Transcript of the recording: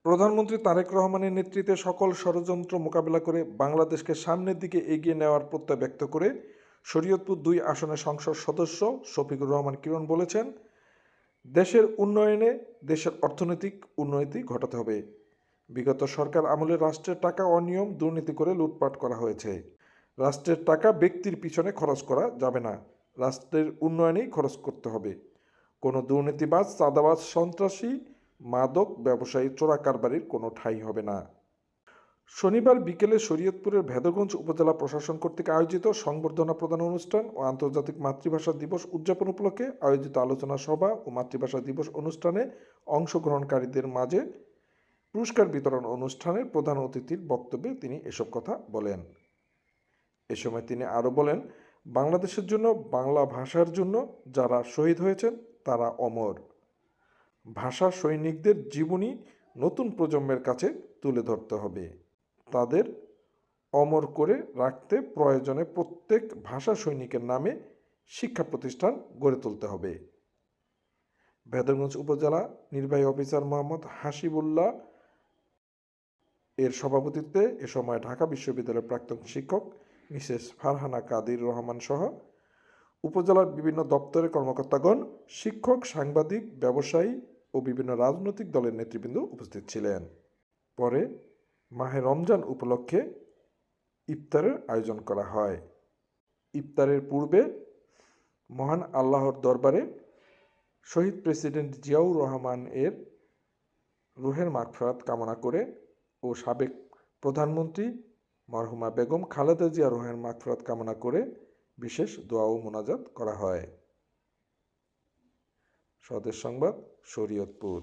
প্রধানমন্ত্রী তারেক রহমানের নেতৃত্বে সকল ষড়যন্ত্র মোকাবেলা করে বাংলাদেশকে সামনের দিকে এগিয়ে নেওয়ার প্রত্যয় ব্যক্ত করে শরীয়তপুর ২ আসনের সংসদ সদস্য শফিকুর রহমান কিরণ বলেছেন, দেশের উন্নয়নে দেশের অর্থনৈতিক উন্নতি ঘটাতে হবে। বিগত সরকার আমলে রাষ্ট্রের টাকা অনিয়ম দুর্নীতি করে লুটপাট করা হয়েছে। রাষ্ট্রের টাকা ব্যক্তির পিছনে খরচ করা যাবে না, রাষ্ট্রের উন্নয়নেই খরচ করতে হবে। কোনো দুর্নীতিবাজ, চাঁদাবাজ, সন্ত্রাসী, মাদক ব্যবসায়ী, চোরা কারবারির কোনো ঠাঁই হবে না। শনিবার বিকেলে শরীয়তপুরের ভেদরগঞ্জ উপজেলা প্রশাসন কর্তৃক আয়োজিত সংবর্ধনা প্রদান অনুষ্ঠান ও আন্তর্জাতিক মাতৃভাষা দিবস উদযাপন উপলক্ষে আয়োজিত আলোচনা সভা ও মাতৃভাষা দিবস অনুষ্ঠানে অংশগ্রহণকারীদের মাঝে পুরস্কার বিতরণ অনুষ্ঠানের প্রধান অতিথির বক্তব্যে তিনি এসব কথা বলেন। এ সময় তিনি আরও বলেন, বাংলাদেশের জন্য, বাংলা ভাষার জন্য যারা শহীদ হয়েছেন তারা অমর। ভাষা সৈনিকদের জীবনী নতুন প্রজন্মের কাছে তুলে ধরতে হবে। তাদের অমর করে রাখতে প্রয়োজনে প্রত্যেক ভাষা সৈনিকের নামে শিক্ষা প্রতিষ্ঠান গড়ে তুলতে হবে। ভেদরগঞ্জ উপজেলা নির্বাহী অফিসার মোহাম্মদ হাসিবুল্লাহ এর সভাপতিত্বে এ সময় ঢাকা বিশ্ববিদ্যালয়ের প্রাক্তন শিক্ষক মিসেস ফারহানা কাদির রহমান সহ উপজেলার বিভিন্ন দপ্তরের কর্মকর্তাগণ, শিক্ষক, সাংবাদিক, ব্যবসায়ী ও বিভিন্ন রাজনৈতিক দলের নেতৃবৃন্দ উপস্থিত ছিলেন। পরে মাহে রমজান উপলক্ষে ইফতারের আয়োজন করা হয়। ইফতারের পূর্বে মহান আল্লাহর দরবারে শহীদ প্রেসিডেন্ট জিয়াউর রহমান এর রুহের মাগফিরাত কামনা করে ও সাবেক প্রধানমন্ত্রী মরহুমা বেগম খালেদা জিয়া রুহের মাগফিরাত কামনা করে বিশেষ দোয়া ও মোনাজাত করা হয়। স্বদেশ সংবাদ, শরীয়তপুর।